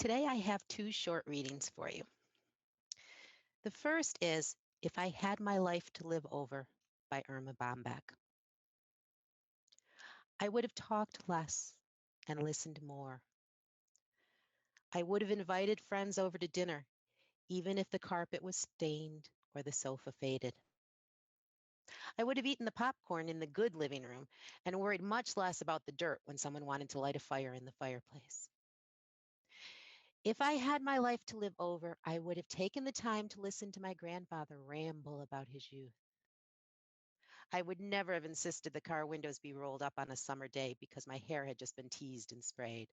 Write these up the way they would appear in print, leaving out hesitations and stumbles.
Today I have two short readings for you. The first is If I Had My Life to Live Over by Irma Bombeck. I would have talked less and listened more. I would have invited friends over to dinner, even if the carpet was stained or the sofa faded. I would have eaten the popcorn in the good living room and worried much less about the dirt when someone wanted to light a fire in the fireplace. If I had my life to live over, I would have taken the time to listen to my grandfather ramble about his youth. I would never have insisted the car windows be rolled up on a summer day because my hair had just been teased and sprayed.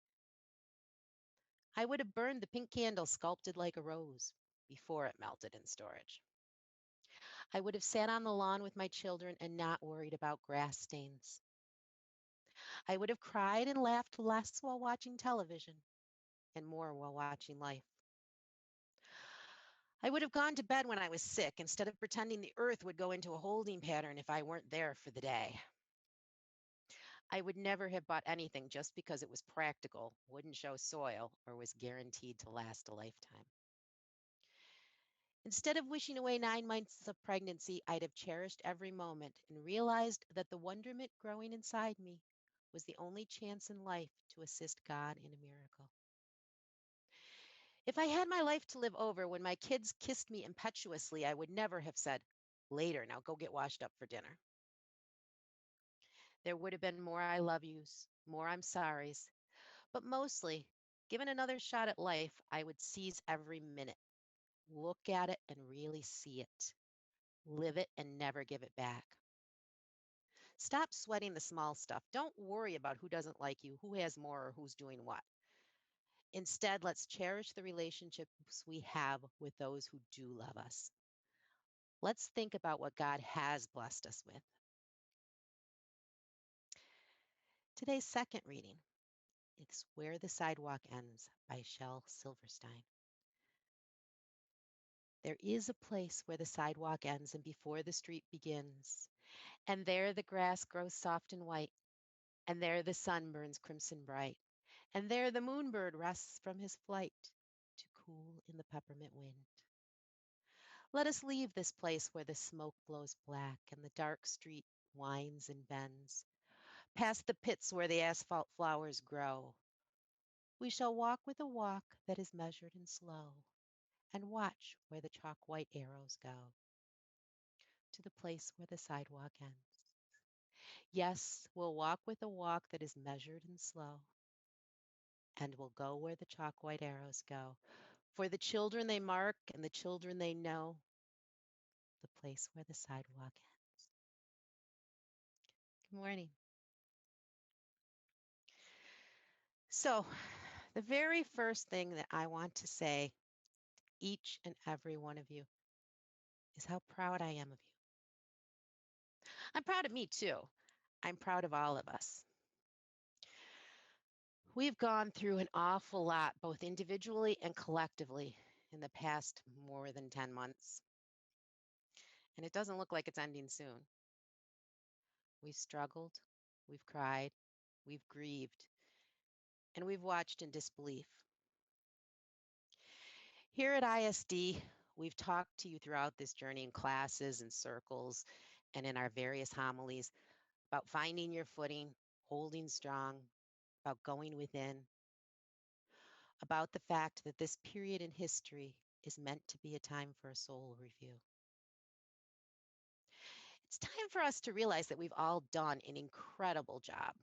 I would have burned the pink candle sculpted like a rose before it melted in storage. I would have sat on the lawn with my children and not worried about grass stains. I would have cried and laughed less while watching television and more while watching life. I would have gone to bed when I was sick instead of pretending the earth would go into a holding pattern if I weren't there for the day. I would never have bought anything just because it was practical, wouldn't show soil, or was guaranteed to last a lifetime. Instead of wishing away 9 months of pregnancy, I'd have cherished every moment and realized that the wonderment growing inside me was the only chance in life to assist God in a miracle. If I had my life to live over when my kids kissed me impetuously, I would never have said, "Later, now go get washed up for dinner." There would have been more I love yous, more I'm sorries, but mostly, given another shot at life, I would seize every minute, look at it and really see it, live it and never give it back. Stop sweating the small stuff. Don't worry about who doesn't like you, who has more, or who's doing what. Instead, let's cherish the relationships we have with those who do love us. Let's think about what God has blessed us with. Today's second reading is Where the Sidewalk Ends by Shel Silverstein. There is a place where the sidewalk ends and before the street begins, and there the grass grows soft and white, and there the sun burns crimson bright, and there the moonbird rests from his flight to cool in the peppermint wind. Let us leave this place where the smoke blows black and the dark street winds and bends, past the pits where the asphalt flowers grow. We shall walk with a walk that is measured and slow, and watch where the chalk white arrows go to the place where the sidewalk ends. Yes, we'll walk with a walk that is measured and slow, and we'll go where the chalk white arrows go. For the children they mark and the children they know, the place where the sidewalk ends. Good morning. So, the very first thing that I want to say, each and every one of you, is how proud I am of you. I'm proud of me too. I'm proud of all of us. We've gone through an awful lot, both individually and collectively, in the past more than 10 months. And it doesn't look like it's ending soon. We've struggled, we've cried, we've grieved, and we've watched in disbelief. Here at ISD, we've talked to you throughout this journey in classes and circles and in our various homilies about finding your footing, holding strong, about going within, about the fact that this period in history is meant to be a time for a soul review. It's time for us to realize that we've all done an incredible job.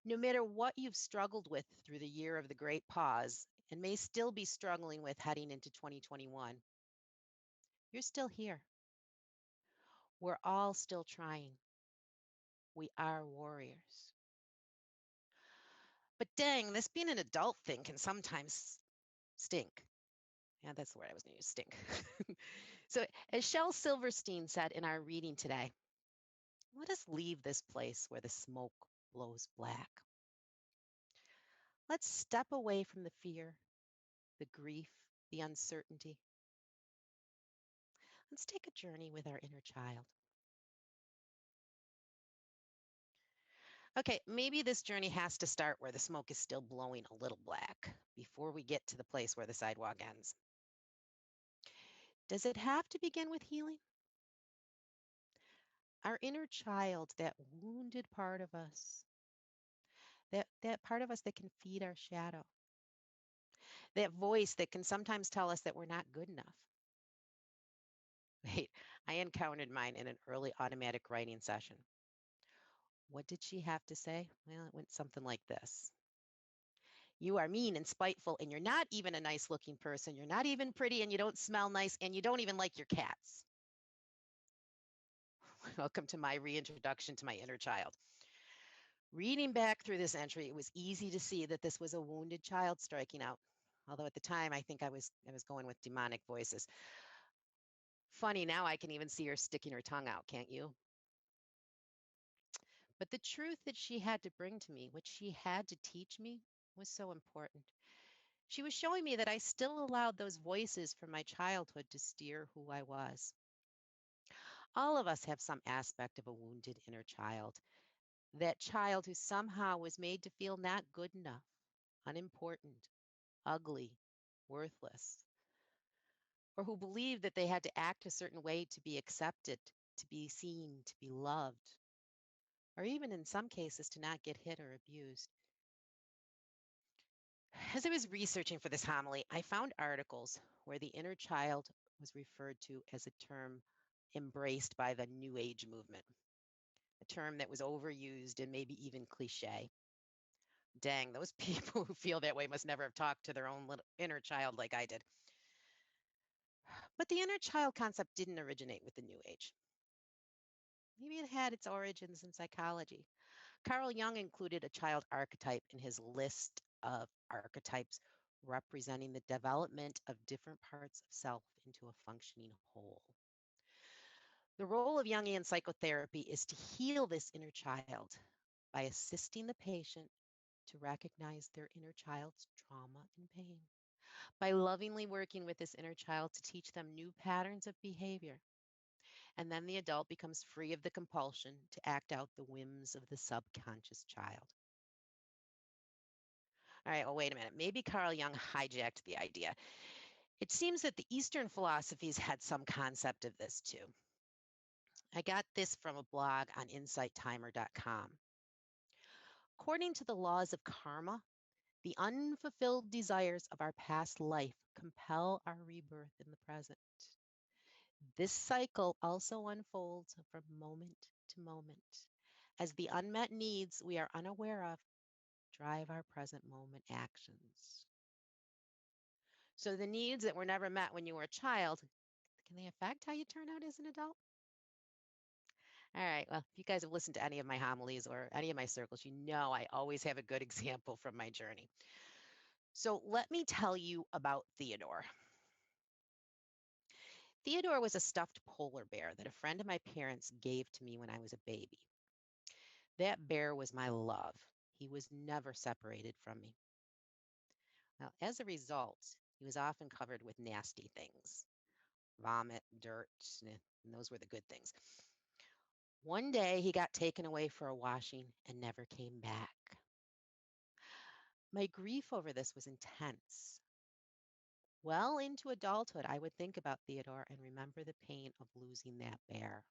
No matter what you've struggled with through the year of the great pause and may still be struggling with heading into 2021, you're still here. We're all still trying. We are warriors. But dang, this being an adult thing can sometimes stink. Yeah, that's the word I was going to use, stink. So, as Shel Silverstein said in our reading today, let us leave this place where the smoke blows black. Let's step away from the fear, the grief, the uncertainty. Let's take a journey with our inner child. Okay, maybe this journey has to start where the smoke is still blowing a little black before we get to the place where the sidewalk ends. Does it have to begin with healing? Our inner child, that wounded part of us, that part of us that can feed our shadow, that voice that can sometimes tell us that we're not good enough. Wait, I encountered mine in an early automatic writing session. What did she have to say? Well, it went something like this. You are mean and spiteful, and you're not even a nice looking person. You're not even pretty, and you don't smell nice, and you don't even like your cats. Welcome to my reintroduction to my inner child. Reading back through this entry, it was easy to see that this was a wounded child striking out. Although at the time, I think I was going with demonic voices. Funny, now I can even see her sticking her tongue out, can't you? But the truth that she had to bring to me, what she had to teach me, was so important. She was showing me that I still allowed those voices from my childhood to steer who I was. All of us have some aspect of a wounded inner child, that child who somehow was made to feel not good enough, unimportant, ugly, worthless, or who believed that they had to act a certain way to be accepted, to be seen, to be loved, or even in some cases to not get hit or abused. As I was researching for this homily, I found articles where the inner child was referred to as a term embraced by the New Age movement, a term that was overused and maybe even cliche. Dang, those people who feel that way must never have talked to their own little inner child like I did. But the inner child concept didn't originate with the New Age. Maybe it had its origins in psychology. Carl Jung included a child archetype in his list of archetypes representing the development of different parts of self into a functioning whole. The role of Jungian psychotherapy is to heal this inner child by assisting the patient to recognize their inner child's trauma and pain, by lovingly working with this inner child to teach them new patterns of behavior. And then the adult becomes free of the compulsion to act out the whims of the subconscious child. All right, well, wait a minute. Maybe Carl Jung hijacked the idea. It seems that the Eastern philosophies had some concept of this too. I got this from a blog on insighttimer.com. According to the laws of karma, the unfulfilled desires of our past life compel our rebirth in the present. This cycle also unfolds from moment to moment as the unmet needs we are unaware of drive our present moment actions. So the needs that were never met when you were a child, can they affect how you turn out as an adult? All right. Well, if you guys have listened to any of my homilies or any of my circles, you know I always have a good example from my journey. So let me tell you about Theodore. Theodore was a stuffed polar bear that a friend of my parents gave to me when I was a baby. That bear was my love. He was never separated from me. Now, as a result, he was often covered with nasty things, vomit, dirt, and those were the good things. One day he got taken away for a washing and never came back. My grief over this was intense. Well into adulthood, I would think about Theodore and remember the pain of losing that bear.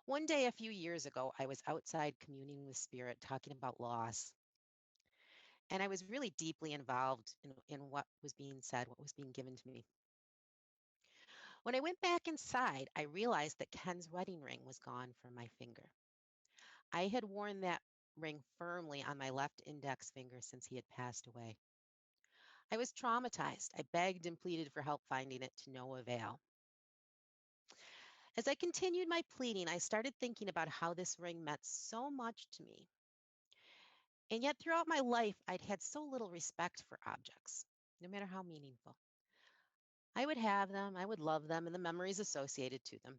One day a few years ago, I was outside communing with Spirit, talking about loss. And I was really deeply involved in what was being said, what was being given to me. When I went back inside, I realized that Ken's wedding ring was gone from my finger. I had worn that ring firmly on my left index finger since he had passed away. I was traumatized. I begged and pleaded for help finding it to no avail. As I continued my pleading, I started thinking about how this ring meant so much to me. And yet, throughout my life, I'd had so little respect for objects, no matter how meaningful. I would have them, I would love them, and the memories associated to them.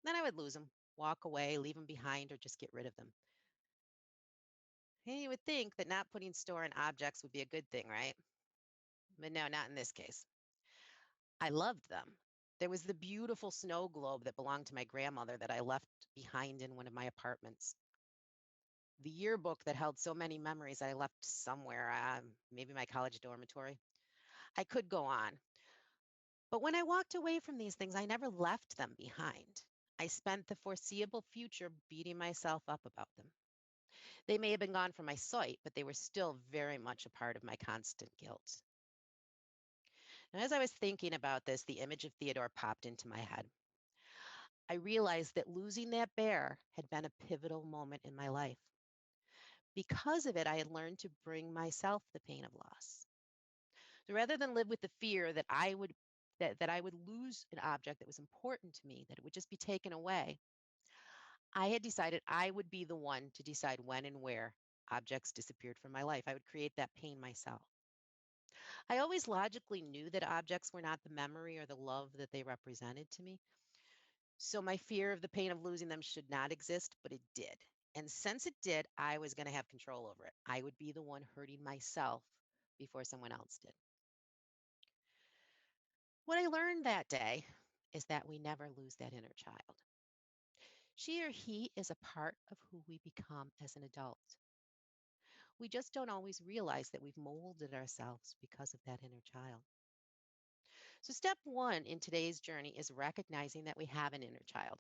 Then I would lose them, walk away, leave them behind, or just get rid of them. And you would think that not putting store on objects would be a good thing, right? But no, not in this case. I loved them. There was the beautiful snow globe that belonged to my grandmother that I left behind in one of my apartments. the yearbook that held so many memories I left somewhere, maybe my college dormitory. I could go on. But when I walked away from these things, I never left them behind. I spent the foreseeable future beating myself up about them. They may have been gone from my sight, but they were still very much a part of my constant guilt. And as I was thinking about this, the image of Theodore popped into my head. I realized that losing that bear had been a pivotal moment in my life. Because of it, I had learned to bring myself the pain of loss. So rather than live with the fear that I would lose an object that was important to me, that it would just be taken away, I had decided I would be the one to decide when and where objects disappeared from my life. I would create that pain myself. I always logically knew that objects were not the memory or the love that they represented to me. So my fear of the pain of losing them should not exist, but it did. And since it did, I was going to have control over it. I would be the one hurting myself before someone else did. What I learned that day is that we never lose that inner child. She or he is a part of who we become as an adult. We just don't always realize that we've molded ourselves because of that inner child. So, step one in today's journey is recognizing that we have an inner child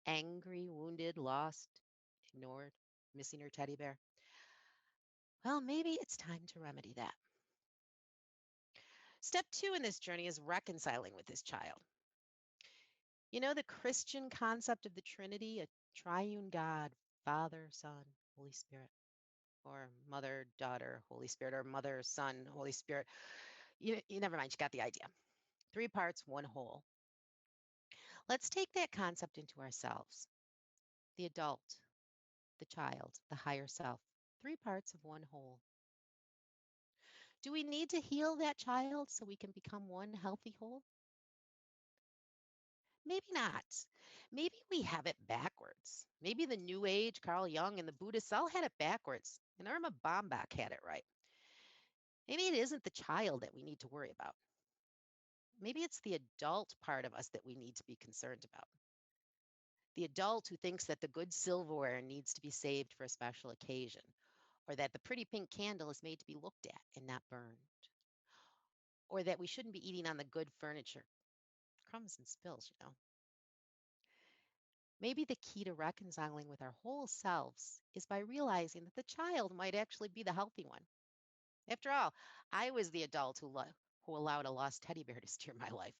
angry, wounded, lost, ignored, missing her teddy bear. Well, maybe it's time to remedy that. Step two in this journey is reconciling with this child. You know, the Christian concept of the Trinity, a triune God, Father, Son, Holy Spirit, or Mother, Daughter, Holy Spirit, or Mother, Son, Holy Spirit. You never mind, you got the idea. Three parts, one whole. Let's take that concept into ourselves. The adult, the child, the higher self. Three parts of one whole. Do we need to heal that child so we can become one healthy whole? Maybe not. Maybe we have it backwards. Maybe the New Age, Carl Jung, and the Buddhists all had it backwards, and Irma Bombach had it right. Maybe it isn't the child that we need to worry about. Maybe it's the adult part of us that we need to be concerned about. The adult who thinks that the good silverware needs to be saved for a special occasion, or that the pretty pink candle is made to be looked at and not burned, or that we shouldn't be eating on the good furniture. Crumbs and spills. Maybe the key to reconciling with our whole selves is by realizing that the child might actually be the healthy one. After all, I was the adult who allowed a lost teddy bear to steer my life.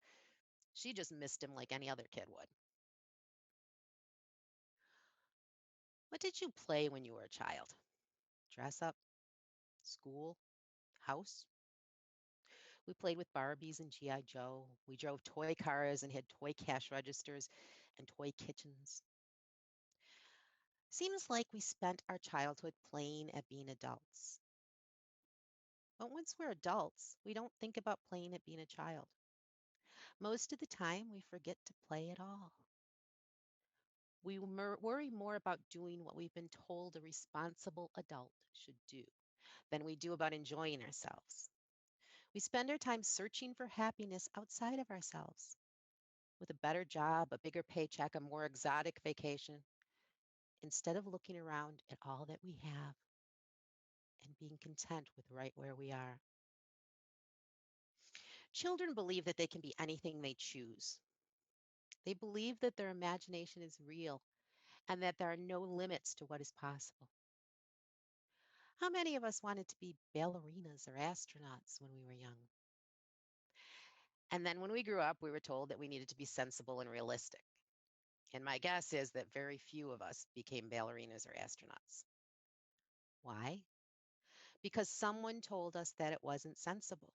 She just missed him like any other kid would. What did you play when you were a child? Dress up, school, house? We played with Barbies and G.I. Joe. We drove toy cars and had toy cash registers and toy kitchens. Seems like we spent our childhood playing at being adults. But once we're adults, we don't think about playing at being a child. Most of the time, we forget to play at all. We worry more about doing what we've been told a responsible adult should do than we do about enjoying ourselves. We spend our time searching for happiness outside of ourselves with a better job, a bigger paycheck, a more exotic vacation, instead of looking around at all that we have and being content with right where we are. Children believe that they can be anything they choose. They believe that their imagination is real and that there are no limits to what is possible. How many of us wanted to be ballerinas or astronauts when we were young? And then when we grew up, we were told that we needed to be sensible and realistic. And my guess is that very few of us became ballerinas or astronauts. Why? Because someone told us that it wasn't sensible.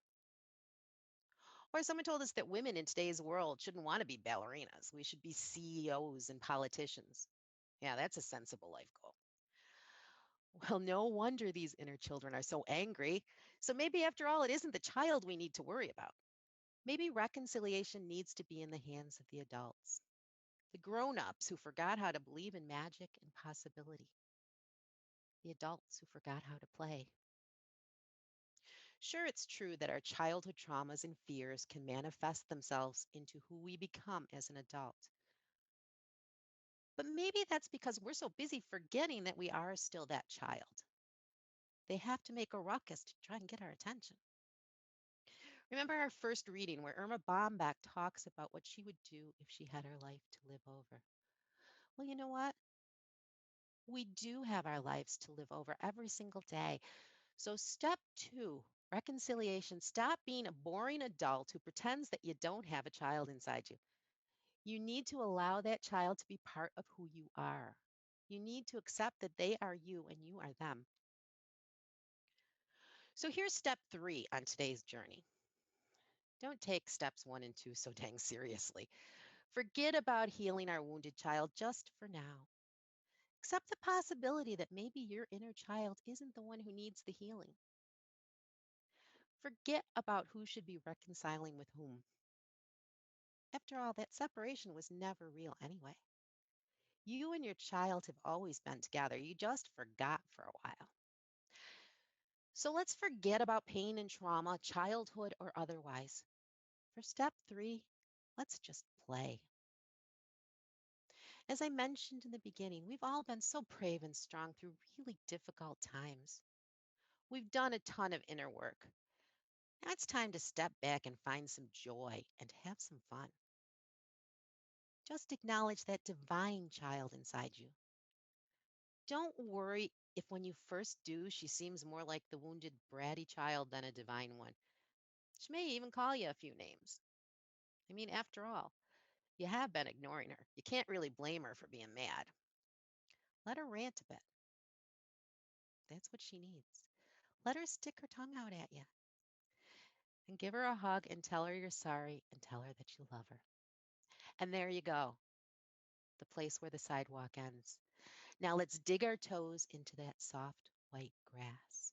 Or someone told us that women in today's world shouldn't want to be ballerinas. We should be CEOs and politicians. Yeah, that's a sensible life goal. Well, no wonder these inner children are so angry. So maybe after all, it isn't the child we need to worry about. Maybe reconciliation needs to be in the hands of the adults, the grown-ups who forgot how to believe in magic and possibility, the adults who forgot how to play. Sure, it's true that our childhood traumas and fears can manifest themselves into who we become as an adult. But maybe that's because we're so busy forgetting that we are still that child. They have to make a ruckus to try and get our attention. Remember our first reading where Irma Bombeck talks about what she would do if she had her life to live over? Well, you know what? We do have our lives to live over every single day. So, step two, reconciliation. Stop being a boring adult who pretends that you don't have a child inside you. You need to allow that child to be part of who you are. You need to accept that they are you and you are them. So, here's step three on today's journey. Don't take steps one and two so dang seriously. Forget about healing our wounded child just for now. Accept the possibility that maybe your inner child isn't the one who needs the healing. Forget about who should be reconciling with whom. After all, that separation was never real anyway. You and your child have always been together. You just forgot for a while. So let's forget about pain and trauma, childhood or otherwise. For step three, let's just play. As I mentioned in the beginning, we've all been so brave and strong through really difficult times. We've done a ton of inner work. Now it's time to step back and find some joy and have some fun. Just acknowledge that divine child inside you. Don't worry if when you first do, she seems more like the wounded, bratty child than a divine one. She may even call you a few names. I mean, after all, you have been ignoring her. You can't really blame her for being mad. Let her rant a bit. That's what she needs. Let her stick her tongue out at you and give her a hug and tell her you're sorry and tell her that you love her. And there you go, the place where the sidewalk ends. Now let's dig our toes into that soft white grass.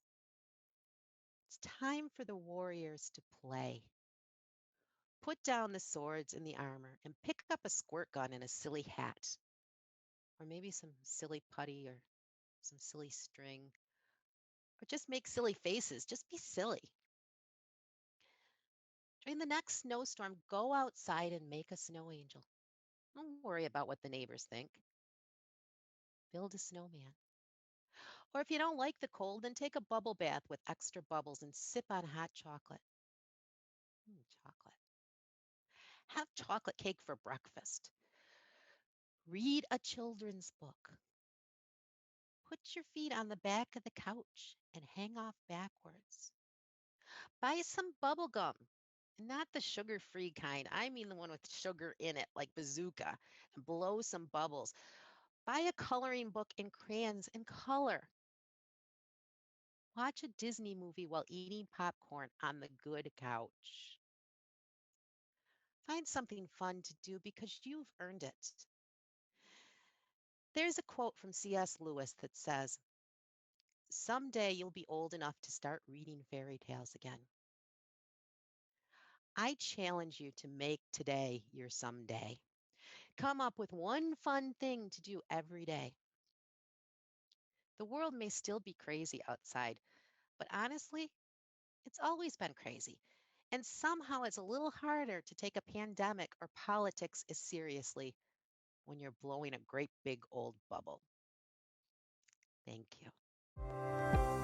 It's time for the warriors to play. Put down the swords and the armor and pick up a squirt gun and a silly hat, or maybe some silly putty or some silly string, or just make silly faces. Just be silly. During the next snowstorm, go outside and make a snow angel. Don't worry about what the neighbors think. Build a snowman. Or if you don't like the cold, then take a bubble bath with extra bubbles and sip on hot chocolate. Chocolate. Have chocolate cake for breakfast. Read a children's book. Put your feet on the back of the couch and hang off backwards. Buy some bubble gum. And not the sugar-free kind. I mean the one with sugar in it, like bazooka, and blow some bubbles. Buy a coloring book and crayons and color. Watch a Disney movie while eating popcorn on the good couch. Find something fun to do because you've earned it. There's a quote from C.S. Lewis that says, "Someday you'll be old enough to start reading fairy tales again." I challenge you to make today your someday. Come up with one fun thing to do every day. The world may still be crazy outside, but honestly, it's always been crazy. And somehow it's a little harder to take a pandemic or politics as seriously when you're blowing a great big old bubble. Thank you.